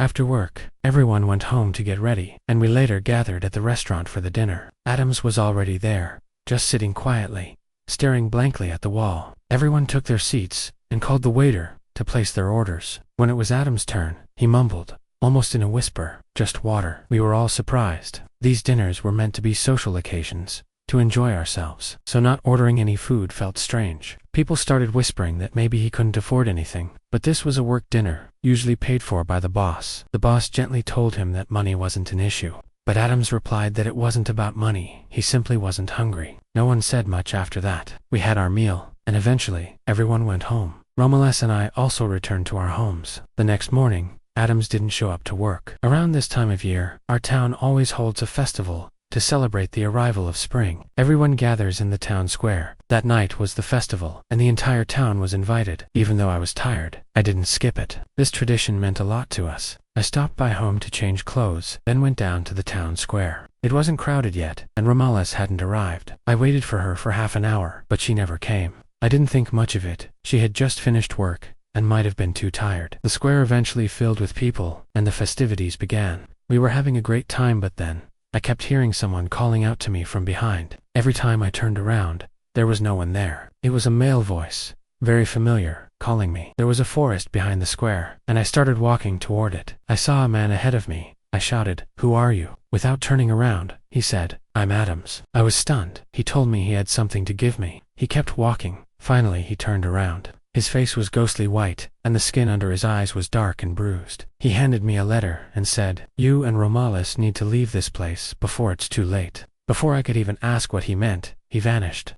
After work, everyone went home to get ready, and we later gathered at the restaurant for the dinner. Adams was already there, just sitting quietly, staring blankly at the wall. Everyone took their seats and called the waiter to place their orders. When it was Adam's turn, he mumbled, almost in a whisper, "Just water." We were all surprised. These dinners were meant to be social occasions, to enjoy ourselves, so not ordering any food felt strange. People started whispering that maybe he couldn't afford anything, but this was a work dinner, usually paid for by the boss. The boss gently told him that money wasn't an issue, but Adams replied that it wasn't about money, he simply wasn't hungry. No one said much after that. We had our meal, and eventually, everyone went home. Romulus and I also returned to our homes. The next morning, Adams didn't show up to work. Around this time of year, our town always holds a festival to celebrate the arrival of spring. Everyone gathers in the town square. That night was the festival, and the entire town was invited. Even though I was tired, I didn't skip it. This tradition meant a lot to us. I stopped by home to change clothes, then went down to the town square. It wasn't crowded yet, and Romulus hadn't arrived. I waited for her for half an hour, but she never came. I didn't think much of it. She had just finished work, and might have been too tired. The square eventually filled with people, and the festivities began. We were having a great time, but then I kept hearing someone calling out to me from behind. Every time I turned around, there was no one there. It was a male voice, very familiar, calling me. There was a forest behind the square, and I started walking toward it. I saw a man ahead of me. I shouted, "Who are you?" Without turning around, he said, "I'm Adams." I was stunned. He told me he had something to give me. He kept walking. Finally, he turned around. His face was ghostly white, and the skin under his eyes was dark and bruised. He handed me a letter and said, "You and Romulus need to leave this place before it's too late." Before I could even ask what he meant, he vanished.